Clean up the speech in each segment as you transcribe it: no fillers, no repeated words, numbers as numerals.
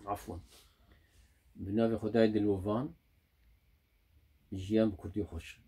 عفوا بناوي خدای دلوفان جیان بکردی خوش.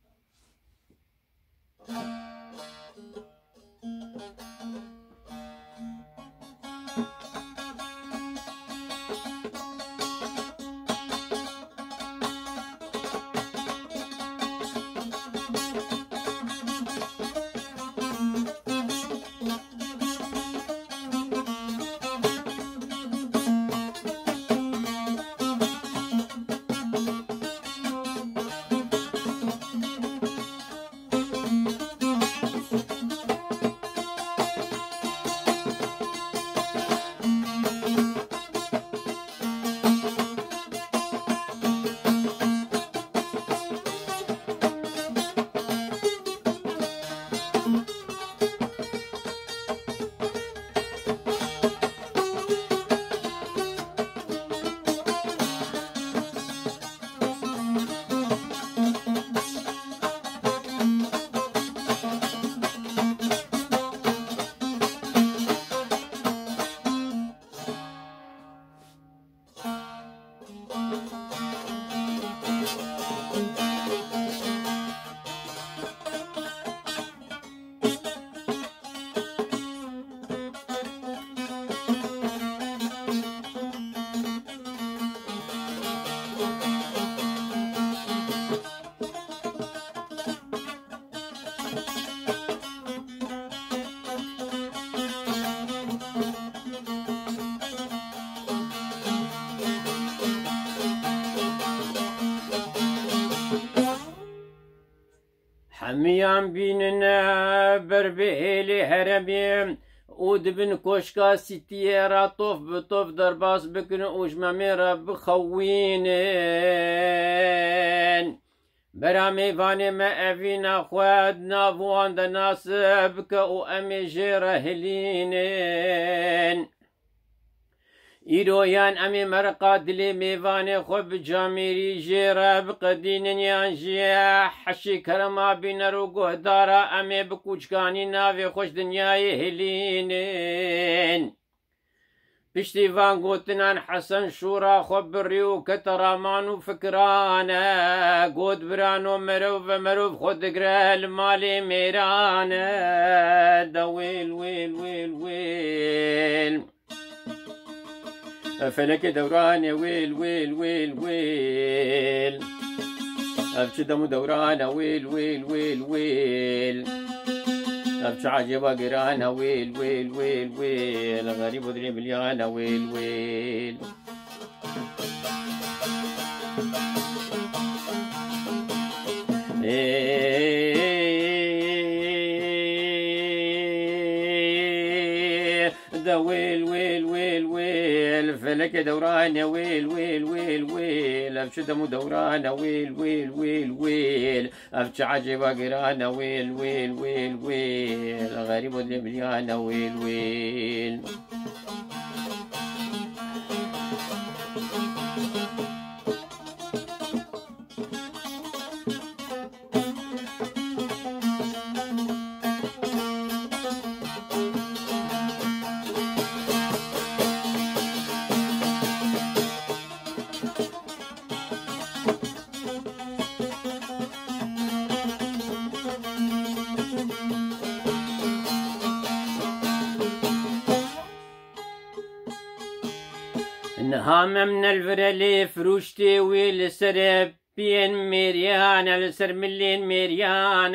حمیان بیننا بربهلی هربیم اود بن کوشکا سیتیه را طوف بطوف درباس بکن اوجمامي را بخوینن برا میوان ما اوینا خواد نافوان دا ناسب که او امی جیره هلینن ایرویان امی مرقا دلی میوان خوب جامیری جیره بقدینن یان جیه حشی کرما بینرو گهدارا امی بکوچکانی ناوی خوش دنیای هلینن پشتیوان گوتنان حسن شورا خوب بریو کترامان و فکرانه گوت برانو مروف مروف خود گره مالی میرانه دا ویل ویل ویل ویل فلك دوران ويل ويل ويل ويل أبش دم دوران ويل ويل ويل ويل أبش عجبا قران ويل ويل ويل ويل غريب ودري مليان ويل ويل دا ويل ويل ويل ويل فلك دوران يا ويل ويل ويل ويل أبش دم دوران ويل ويل ويل ويل أبش عجب قران ويل ويل ويل ويل غريب اللي ويل ويل نهام من الفرلي فروشتي والسر بين ميريان السر ملين ميريان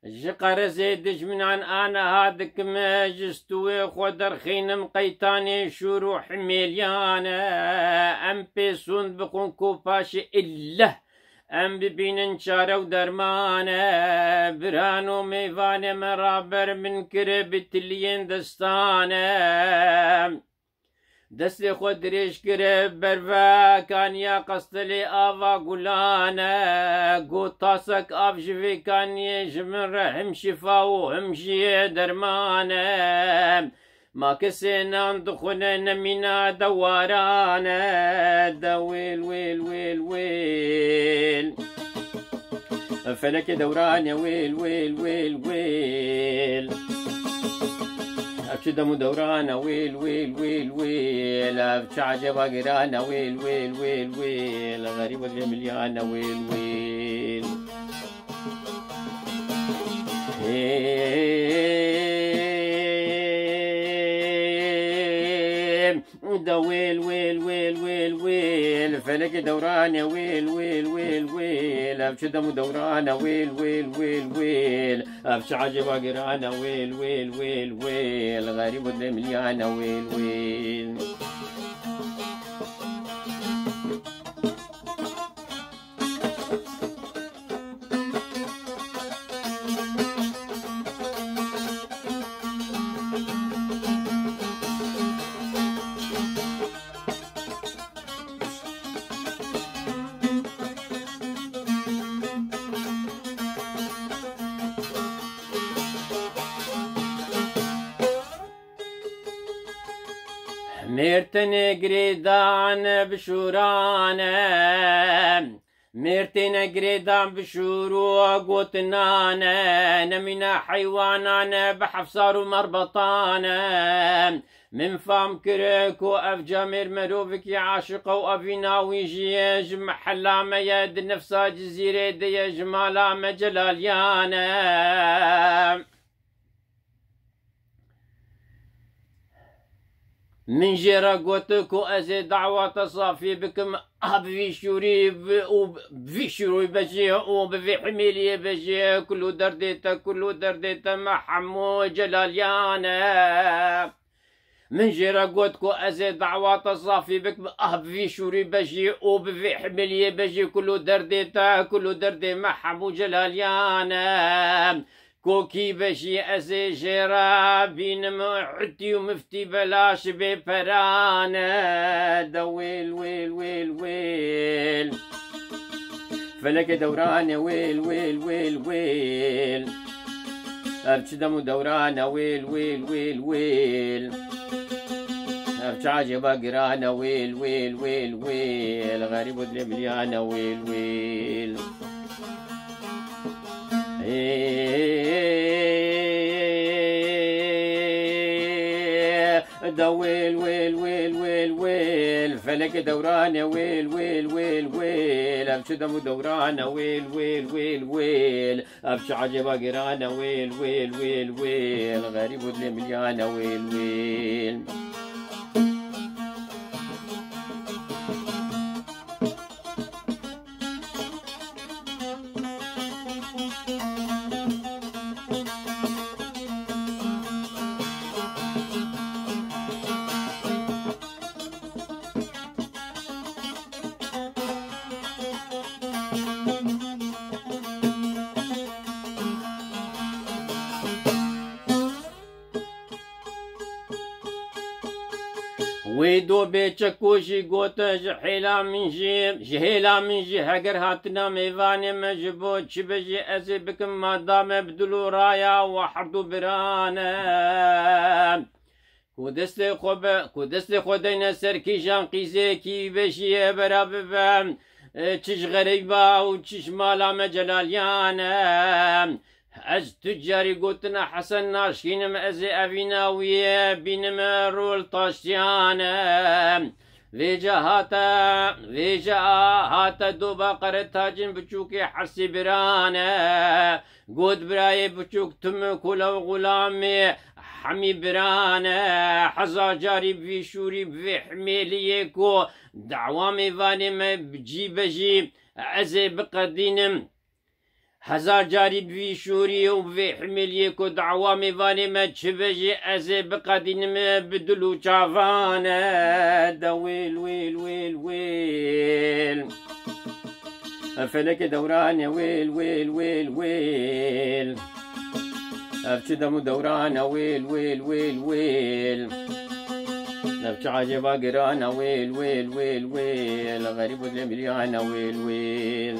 جقر زيدج من عن انا هادك ما جستوي خدر خينم قيتاني شروح مليان ام بيسون بقون كوباش الا ام ببين شارو درمان برانو ميفان مرابر من كربت لين دستان دست خود دريش كرب برفا كان يا قصدلي آفا قلانا قو تاسك آف جفي كان يجمن رحم شفاو همشي درمانا ما كسينا ندخلنا نمينا دوارانا دا ويل ويل ويل ويل فلك دوران يا ويل ويل ويل ويل أبشدم دورانا ويل ويل ويل ويل أبش عجبا قرانا ويل ويل ويل ويل غريب المليانة ويل ويل دا ويل ويل ويل ويل ويل فلك دورانا ويل ويل ويل ويل أبش دم دورانا ويل ويل ويل ويل أبش عجبا قرانا ويل ويل ويل ويل غريب المليانة ويل ويل مرتن قريدان بشورانا مرتن قريدان بشورو قوتنانا نمنا حيوانانا بحفصار ومربطانا من فام كريكو أفجامر مروفك عاشقة وأفينا ويجيج محلا ما يد نفسها جزيرة دي جمالا ما جلاليانا من جرا قوتكو أزي دعوة صافي بكم أبفي شوري وبفي شوري بجي وبفي حميلي بجي كلو درديتا محمو جلاليانا من جرا قوتكو أزي دعوة صافي بكم أبفي شوري بجي وبفي حميلي بجي كلو دردي محمو جلاليانا كوكي بشي أزي جرا بين معتي ومفتي بلاش ببرانا دا ويل ويل ويل ويل فلك دورانا ويل ويل ويل ويل أبش دمو دورانا ويل ويل ويل ويل أبش عجبا قرانا ويل ويل ويل ويل غريب ودري مليانا ويل ويل دا ويل ويل ويل ويل ويل فلك دورانا ويل ويل ويل ويل أبش دمو دورانا ويل ويل ويل ويل أبش عجبا قرانا ويل ويل ويل ويل غريب ودلي مليانا ويل ويل ويدو بيتشكوشي قوتا جحيلا من جي هقر هاتنا ميفاني مجبوت شبجي أزي بكم ما دام بدلو رايا وحردو برانا كودست خودين سركي جان قيزي كي بشي براببام تش غريبا وتش مالا مجلاليانا از تجاري قوتنا حسن ناشكينم ازي افيناوية بينما رول طاشيانا ويجا هاتا دو باقرة تاجن بچوكي حرسي برانا قود براي بچوك تم كولا وغلامي حمي برانا حزا جاري بفي شوري بفي حميليكو دعوامي فاني ما بجي ازي بقدينم هزار جاري بفي شوري وبفي حميليكو دعوامي فاني ما تشبجي ازي بقدينم بدلو شافانا دا ويل ويل ويل ويل فلك دوران ويل ويل ويل ويل أبشدم دوران ويل ويل ويل ويل أبش عجبا قرانا ويل ويل ويل ويل غريب المليانة ويل ويل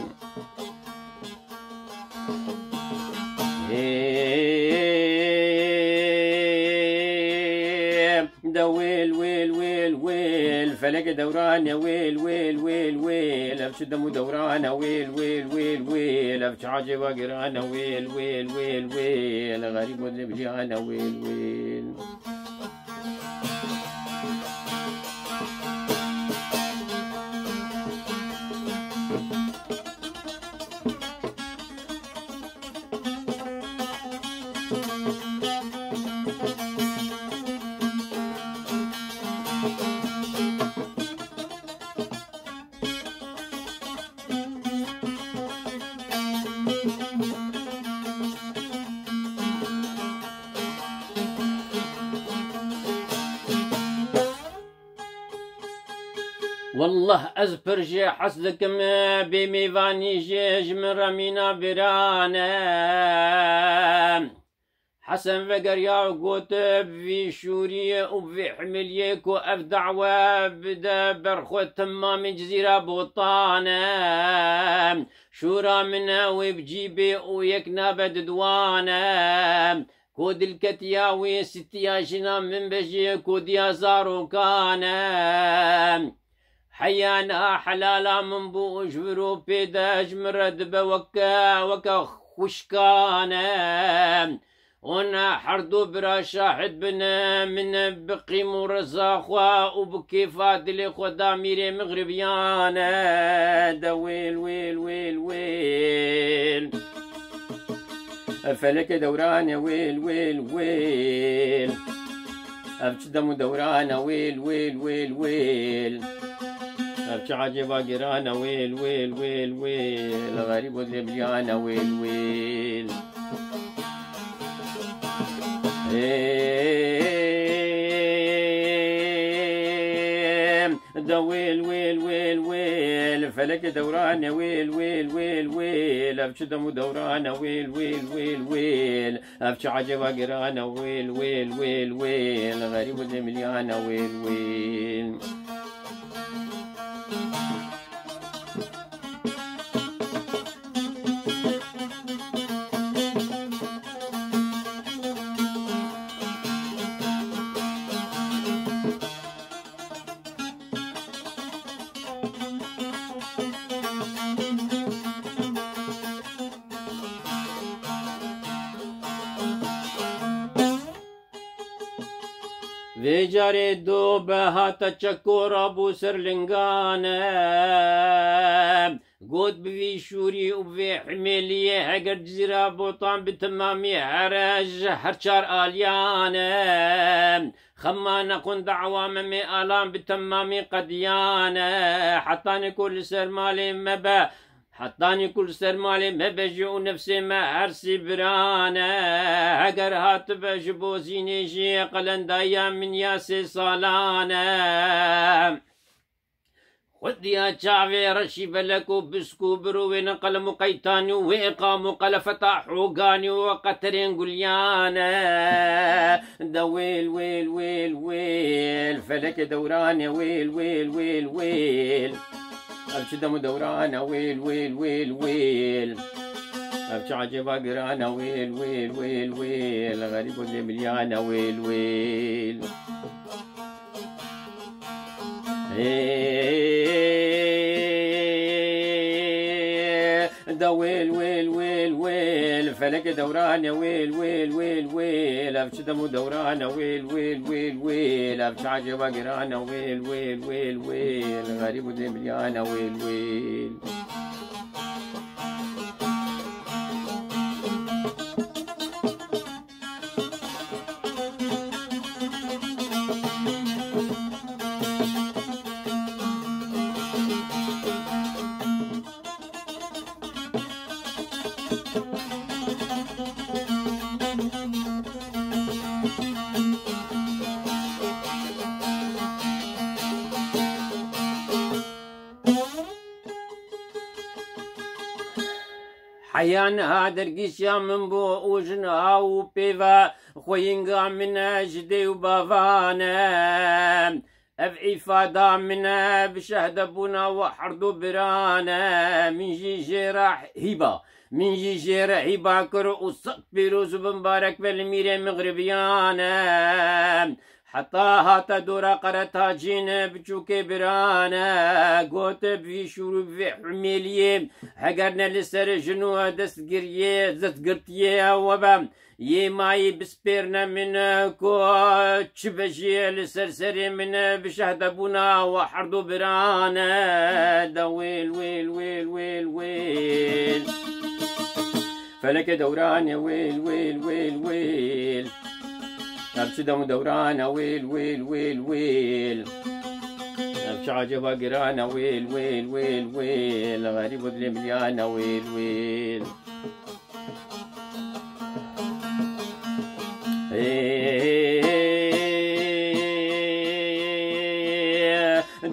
دا ويل ويل ويل ويل فلك دوران يا ويل ويل ويل ويل ابش دم دوران ويل ويل ويل ويل ابش عاجب قران ويل ويل ويل ويل غريب ودبجان ويل ويل والله أزبرجي حصلك ما بميفاني جيج من رمينا برانا حسن فقريا وقوتب في شورية وفي حمليك وأف دعوة بدا برخو تمام جزيرة بوطانا شورا منها وبجيبي ويكنا بددوانا كود الكتياوي ستياشنا من بجي كود يا زارو كانا حيانا حلالا من بو جبرو بيداج مرد وكا خشكانا ونا حردو برا شاهد بنا من بقي مرزاخوا وبكيفات اللي خدا ميري مغربيانا دويل ويل ويل ويل فلك دوران ويل ويل ويل أبتدم دوران ويل ويل ويل ويل أبتش عجبا قرانا ويل ويل ويل ويل غريب ذبليانا ويل ويل دويل ويل ويل ويل فلك دوران ويل ويل ويل ويل أبتش دم دوران ويل ويل ويل ويل أبتش عجبا قرانا ويل ويل ويل ويل غريب ذبليانا ويل ويل في جاري دوبها تشكور ابو سرلنغانا قد بفي شوري وفي حميلية هاجر جزيرة بوطان بتمامي هرج هرشار آليانا خمانا كن دعوة ممي آلام بتمامي قديانا حطاني كل سر مالي مبا حطاني كل سر مالي ما بجو نفسي ما هرسي برانا هقر هاتب جبوزيني جي قلندايا من ياسي صالانا خذ يا شعبي رشي بلكو بسكو بروين قلم قيتاني وإقام قل فتحوا قاني وقترين قليانا دويل ويل ويل ويل فلك دوراني ويل ويل ويل ويل أبش دم دورانا ويل ويل ويل ويل أبش عجبا قرانا ويل ويل ويل ويل غريب مليانا ويل ويل دويل ويل ويل ويل فلك دورانا ويل ويل ويل ويل أبش دم دورانا ويل ويل ويل ويل أبش عجبا قرانا ويل ويل ويل ويل غريب مليانا ويل ويل حيان هادر قيشا من بو وجنا وبيفا خوينغا من اجدي وبافانا افعي فادا منا بشهد ابونا وحردو برانا من جي جراح هبا من جي جراح هبا كرو وصق بيروز بمبارك بالميري مغربيانا حتى هاتا دورا قرتا جين بچوكي برانا قوت بفي شروع في حميليم حقرنا لسر جنوة دست قريه زت قرتيه وبام يماي بسبيرنا من كو تشبجي لسرسري من بشهدبونا وحردو برانا دا ويل ويل ويل ويل ويل فلك دوران يا ويل ويل ويل ويل أبشدهم دوران ويل ويل ويل ويل أبش عجبا قران ويل ويل ويل ويل غريب المليان ويل ويل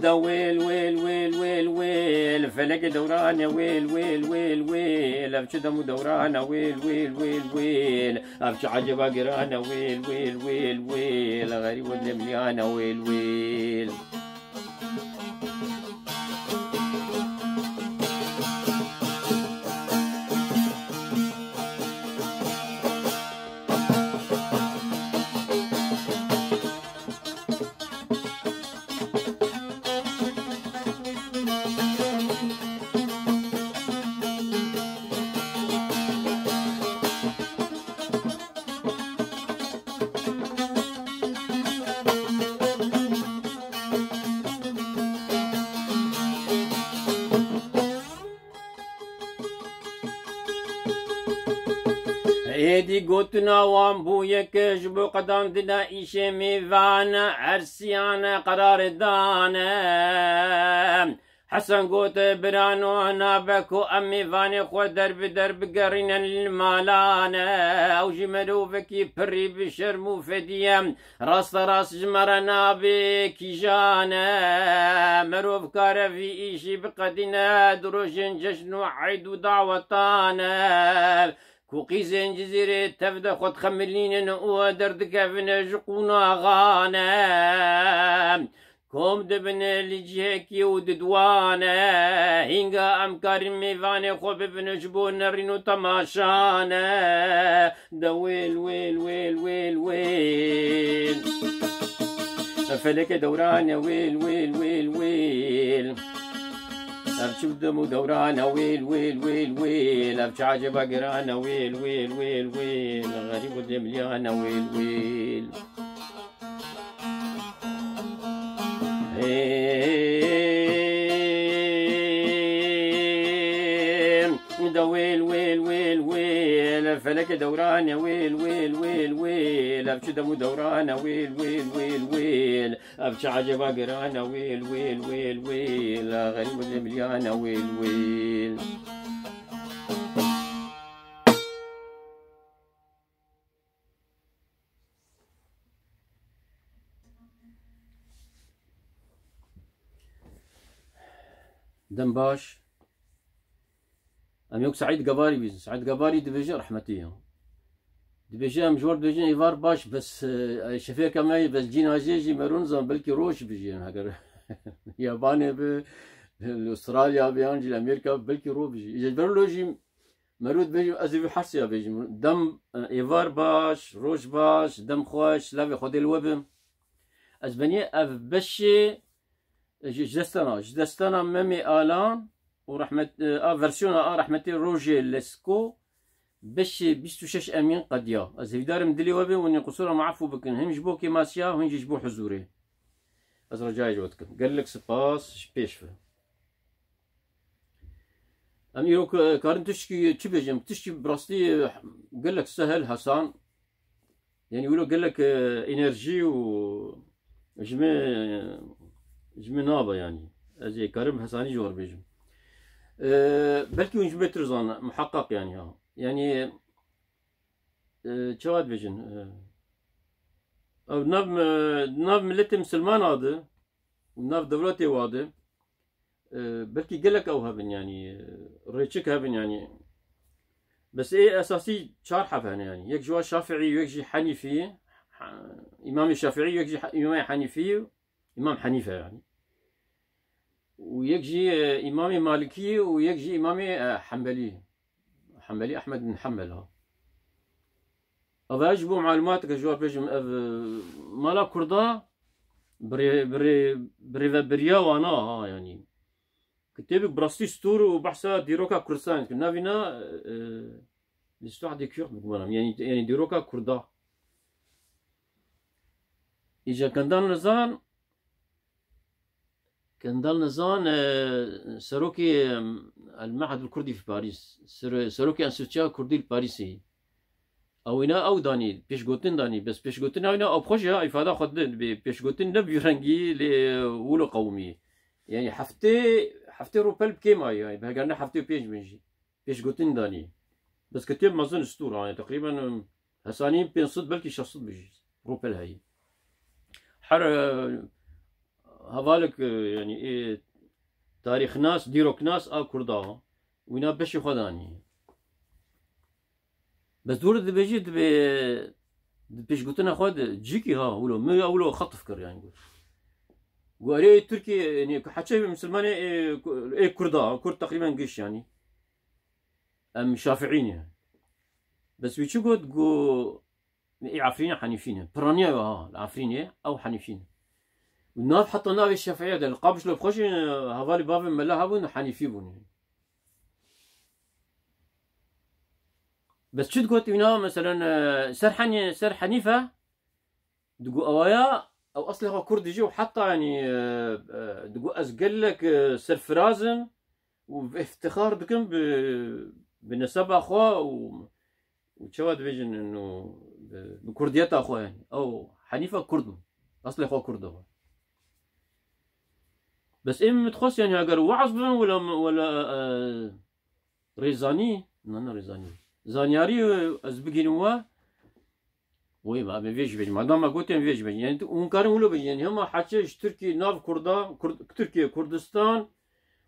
دا ويل ويل ويل ويل ويل فلك دوران يا ويل ويل ويل ويل أبشدهم دوران ويل ويل ويل ويل أبش عجبا قران ويل ويل ويل ويل غريب المليان ويل ويل هيدي قوتنا وامبو يكش بو قدام دنا إيشي ميفانا عرسيانا قرار دانا حسن قوت برانو نابكو أمي فاني خو درب درب قرينا المالانا أو جمرو فكي بري بشرمو فديم راس راس جمرنا بكي جانا مروف كار في إيشي بقدنا دروجن جشنو عيدو دعوتانا كوقي زين جزيرة تفدا خد خملين نقوى درد كافنا جقونا غانا كوم دبن لجيكي وددوانا هنگا امكار ميفاني خو ببن جبون رينو تماشانا دا ويل ويل ويل ويل ويل فلك دوران يا ويل ويل ويل ويل أبشوف دمو دورانا ويل ويل ويل ويل أبش عجبا قرانا ويل ويل ويل ويل غريب ودمليانا ويل ويل دا ويل ويل ويل ويل فلك دورانا ويل ويل ويل ويل أبش دمو دورانا ويل ويل ويل ويل أبش عجبا قرانا ويل ويل ويل ويل غريب المليانة ويل ويل دم باش أميوك سعيد قباري بيزن سعيد قباري دبيجي رحمتيه دبيجي مجور دبيجي إيفار باش بس شفير كماي بس جينا جيجي مرونزا بلكي روش بيجين هكذا ياباني استراليا بيانجي امريكا بلكي رو بيجي برولوجي مرود بيجي ازي حرسيا بيجي دم ايفار باش روش باش دم خوش لا خدي الوبم ازبني اف بشي جدستانا ممي الان ورحمه فيرسيون رحمتي روجي لسكو بشي 26 امين قديا ازي دارم دلي وبي وني قصوره معفو بكن هم جبو كيماسيا وهم جبو حزوري از رجاي جوتكم قال لك سباس شبيشفه اميرو كارن تشكي تشبجم تشكي براستي قال لك سهل حسان يعني يقولوا قال لك انرجي و جمي نابا يعني ازي كارم حساني جور بيجم بلكي ونجمي ترزان محقق يعني ها يعني شواد بيجن او ناف ملتي مسلمان هذا وناف دولتي واده بلكي قلك او هبن يعني ريتشك هبن يعني بس ايه اساسي شارحه فهنا يعني يك جوا شافعي ويك حنيفي امام الشافعي ويك امام حنيفي امام حنيفه يعني ويجي امامي مالكي ويجي امامي حنبلي احمد بن حنبل أفاج بو معلوماتك جوار بيجم مالا كردا بري وانا ها يعني كتابك براستي ستور وبحثها ديروكا كردستان كنا فينا ليستوار دي كورد يعني ديروكا كردا إجا كان دال نزان سروكي المعهد الكردي في باريس سروكي انستيتيا كردي الباريسي او انا او داني بيش قوتن داني بس بيش قوتن انا او بروجي افاده خد بيش قوتن نبي رنجي لولو قومي يعني هفتي روبل بكيما يعني بهقرنا هفتي بيش بنجي بيش قوتن داني بس كتب مازن اسطوره يعني تقريبا هساني بين صد بلكي شخص بيجي روبل هاي حر هذالك يعني إيه تاريخ ناس ديروك ناس كردا وينا بشي خداني بس دور بيجي بيش قلت لنا خد جيكي ها ولو خط فكر يعني وقالي تركي يعني حتى مسلمان إيه كرد تقريبا قش يعني ام شافعين يعني بس بيشو قد إيه عفرين حنيفين برانيا ها العفرين او حنيفين والناف حتى ناف الشافعية ده القابش لو بخش هذالي باب ملا هابون حنيفي بون بس شو تقول هنا مثلا سر حنيفة تقول أوايا أو أصلها كرد يجي وحتى يعني تقول أسقل لك سر فرازم وافتخار بكم بنسب أخوه وشواد بيجن إنه بكرديات أخوه يعني أو حنيفة كردو أصلها كردو بس إيه متخص يعني أجر وعظ ولا ريزاني نانا ريزاني زانياري أزبقينوا وي ما بيجي بيجي ما دام ما قلت يعني بيجي يعني ونكارن ولا بيجي يعني هم حكيش تركي ناف تركيا كردستان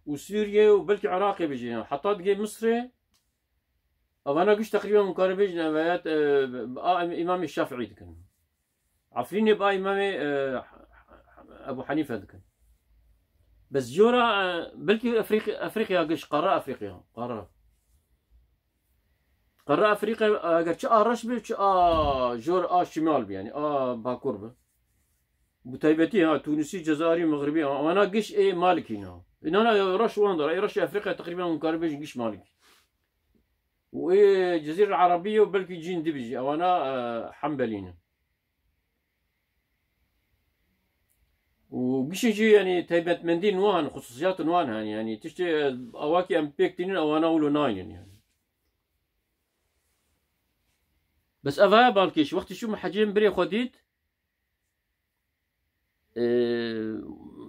وسوريا وبلكي عراقي بيجي يعني حتى تجي مصري أو أنا قش تقريبا مكارن بيجي نبيات إمام الشافعي ذكر عفريني بقى إمام أبو حنيفة ذكر بس جورا بلكي افريقيا قش قاره افريقيا قاره افريقيا قش رشبي جور شمال يعني باكور بتايبتي ها تونسي جزائري مغربي وانا قش اي مالكي هنا انا رش واندر اي رش افريقيا تقريبا مقاربش قش مالكي واي الجزيره العربيه وبلكي جين دبجي او انا حنبلين وقش يجي يعني تايبت مندين نوان خصوصيات نوان يعني تشتي اواكي ام بيكتين او انا ولو ناين يعني بس افا بالكيش وقت شو محجين بري خديت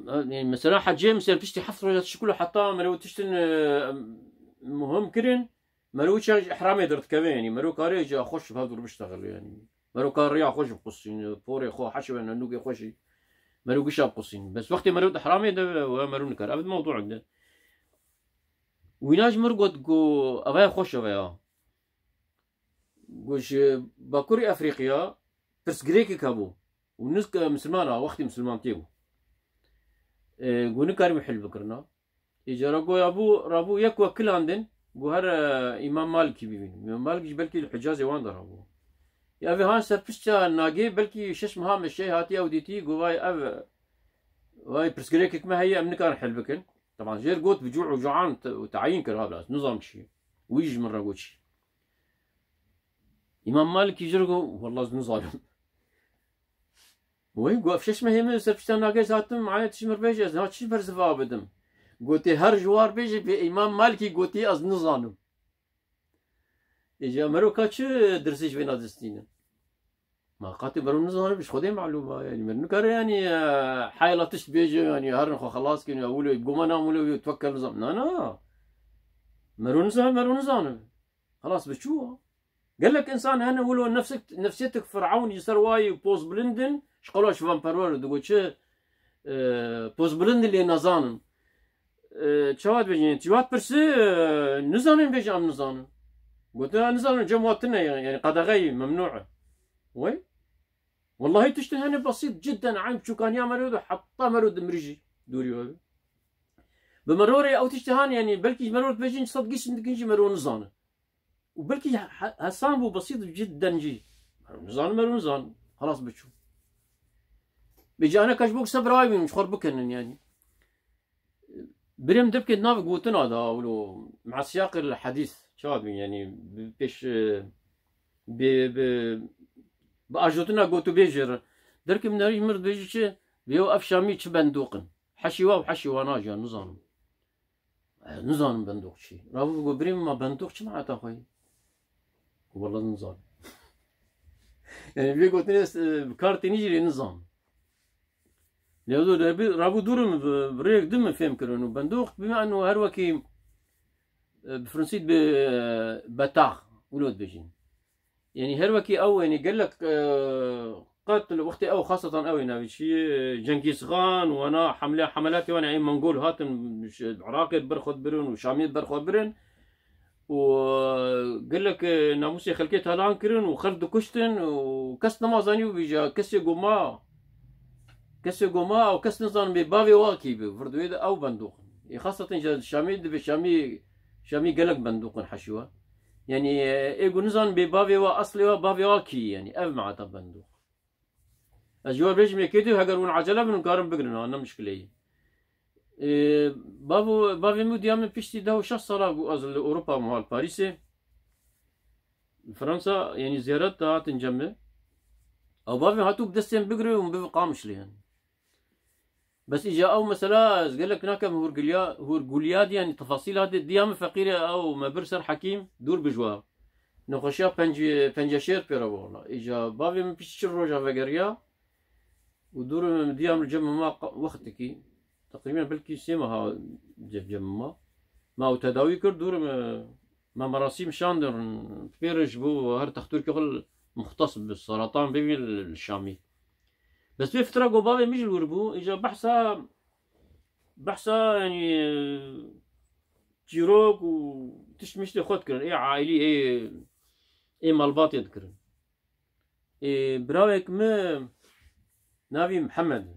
يعني مثلا حجين مثلا تشتي حفر شكله حتى مرو تشتن مهم كرن مرو شاج احرامي درت كمان يعني مرو كاري جا اخش بهذا بشتغل يعني مرو كاري اخش بقصين بوري خو حشو انه نوقي خوشي مرو قشاب قصين بس وقت مرو حرامي ده مرو نكر ابد موضوع ده ويناج مرقد جو افا خوش افا قوش باكوري افريقيا بس جريكي كابو ونسك مسلمانا وقت مسلمان تيبو قو نكار محل بكرنا اجا رقو رابو يكوى كل عندن قو هر امام مالكي بيبين امام مالكي بلكي الحجازي وان رابو يا في هان سربشتا ناقي بلكي شش مهام الشي هاتي او ديتي قو واي برسكريكك ما هي امن كان حلبكن طبعا غير قوت بجوع وجوعان وتعيين كرهاب نظام شي ويجي من رقوتشي امام مالك يجرقو والله نظام وي قوف شش ما هي من سربشتا ناقي ساتم معايا تشمر بيجي هات شي برزفا بدم قوتي هر جوار بيجي بامام مالكي قوتي از نظام اجا مروكا شو درسيش بين دستينا ما قاتل برون نظام مش خدي معلومه يعني من كار يعني حايله تشبيجي يعني هرنخو خلاص كانوا يقولوا يقوم انا ولا يتوكل نظام لا مرون نظام خلاص بتشوف قال لك انسان انا ولو نفسيتك فرعون يصير واي بوز بلندن شقولوا شوفان بارول تقول شو بوز بلندن اللي نظام تشوات بيجي تشوات برسي نظام بيجي ام نظام قلت له نظام جمواتنا يعني قدغي ممنوعه وي والله تشتهي بسيط جدا عم شو كان يعملوا حتى مرود مرجي دوري هذا بمروري او تشتهان يعني بلكي مرود بيجي صدقيش انك نجي مرو نظام وبلكي هسان بو بسيط جدا جي نزان مرو نزان خلاص بتشو بيجي انا كشبوك سبراي مش خرب بكن يعني بريم دبكت نافق قوتنا هذا ولو مع سياق الحديث شاد يعني بيش ب ب باجوتنا قوتو بيجر درك من ريج مرد بيجي بيو افشامي تش بندوقن حشيوا وحشيوا ناجا نظام بندوق شي راه بريم ما بندوق شي معناتها خويا والله نظام يعني بيقول ناس بكارتي نيجي نظام لو رابو دورم بريك دم فهم كرونو بندوق بما انه هروكي بفرنسيت بتاغ ولود بيجين يعني هروكي او يعني قال لك قاتل وقتي او خاصة او هنا شي جنكيز خان وانا حملاتي وانا عين منقول هاتم عراقي برخد برن وشاميت برخد برن وقال لك ناموسي خلكيت هلان كرن وخلد كشتن وكس نمازاني وبيجا كسي قوما او كس نظام ببافي واكي بفردويد او بندوق خاصة شامي قال لك بندوق حشوه يعني ايجو نظام ببافي اصلي وبافي واكي يعني اف معناتها بندوق الجواب ليش ميكيدو هقرون عجله من قارن بقرنا انا مشكله بافي مو ديام بيشتي داو شخص صار از اوروبا مال باريس فرنسا يعني زيارات هات نجمع او بافي هاتو بدستين بقري ومبقامش لي يعني بس اجا او مثلا قال لك هناك هورقولياد يعني تفاصيل هذه ديام فقيره او ما برسر حكيم دور بجوا نخشيا بنجاشير بيرا اجا بافي من بيشتي روجا فقريا ودور ديام الجمع ما وقتكي تقريبا بلكي سيما جمع ما هو تداوي كر دور ما مراسيم شاندر بيرج بو هر تختور كل مختص بالسرطان بيبي الشامي بس في فترة قبابة مش الوربو اجا بحثا يعني جيروك وتشمش لي خود كرن اي عائلي اي مالبات يذكرن براويك ما نافي محمد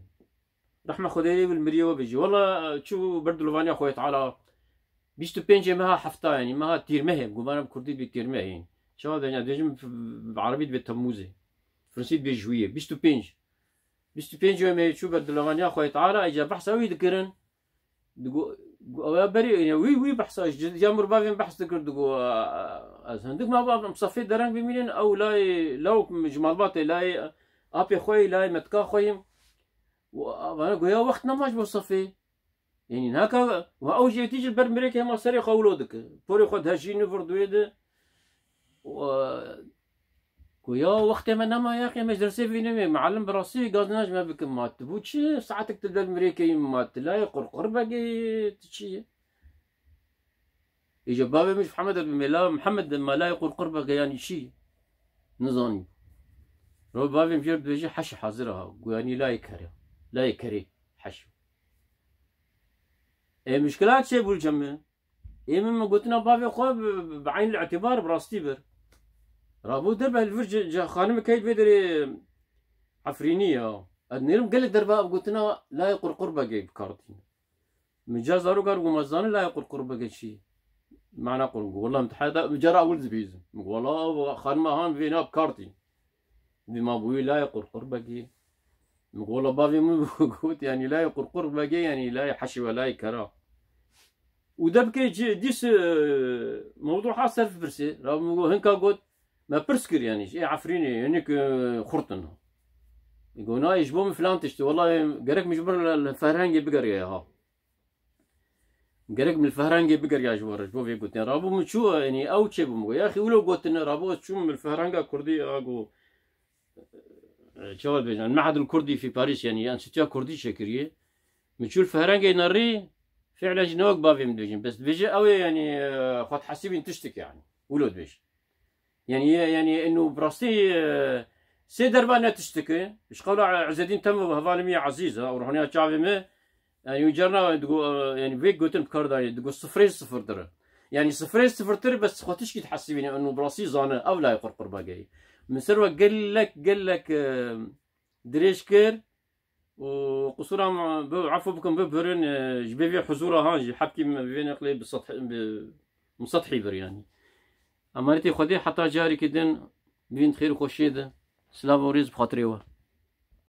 رحمة خديري بالمريوة بيجي والله تشوفوا برد لوفانيا خويا تعالى بيشتو بينجي مها حفتا يعني مها تيرمه بقوم بكردي بتيرمه يعني شو هذا يعني ديجم بعربي بتموزه فرنسيت بيجويه بيشتو بينج يوم تشوف برد لوفانيا خويا تعالى اجا بحث اوي ذكرن دقو بري يعني وي بحث جامر بافين بحث ذكر دقو هندك ما باب مصفي درنگ بميلين او لاي لو جمالبات لاي ابي خوي لاي متكا خويم وانا قويا وقت نماش بصفي يعني هكا واو جي تيجي البرمريك ما سري قولودك بوري خد هجيني فردويد و قويا وقت ما نما يا اخي مدرسه فيني معلم براسي قازناش ما بك مات بوتشي ساعتك تبدا المريكي مات لا يقرقر باقي تشي اجا بابي مش محمد ما لا يقرقر باقي يعني شي نظامي رو بابي مجرب بيجي حش حاضرها يعني لا يكري حشو مشكلات شي بالجمع مما قلتنا بابي خو بعين الاعتبار براستي بر رابو دربه الفرج خانم كيد بدري عفرينيه النيرم قال لك دربه قلتنا لا يقرقر باقي بكارتين مجاز ارو قال ومزان لا يقرقر باقي شي معنى قرق والله متحدا جرى ولد بيز والله خانم هان فينا بكارتين بما بوي لا يقرقر باقي والله بابي مو قلت يعني لا يقرقر باقي يعني لا يحشي ولا يكرا ودبكي ديس موضوع حاصل في برسي راه هنكا قلت ما برسكر يعني ايه عفريني هنيك خرطن يقولنا يجبو من فلان تشتي والله قريك مجبر الفهرانجي بقر يا ها قريك من الفهرانجي بقر يا جوار جبو في قلت رابو من شو يعني او تشي بمو يا اخي ولو قلت رابو شو من الفهرانجا كردي اقو شو بيجان المعهد الكردي في باريس يعني انستيتيو كردي شكريه من شو الفهرانجي نري فعلا جنوك بافي مدوجين بس بيجي قوي يعني خد حسيبين تشتك يعني ولود بيجي يعني انه براستي سي دربانه تشتكي ايش قالوا عز الدين تم بهفالمية عزيزه وروحنا تشافي ما يعني يجرنا يعني فيك قلت بكرداني تقول 0-0 در يعني 0-0 در بس خوتش كي تحسبين انه براسي زانه او لا يقرقر باقي من سروه قال لك دريش كير وقصورا عفوا بكم ببرن جبيبي حضورها هانجي حبكي بين اقلي بسطح مسطحي بر يعني امانتي خدي حتى جاري كدن بين خير وخشيده سلااو و ڕێز بخاترێەوە.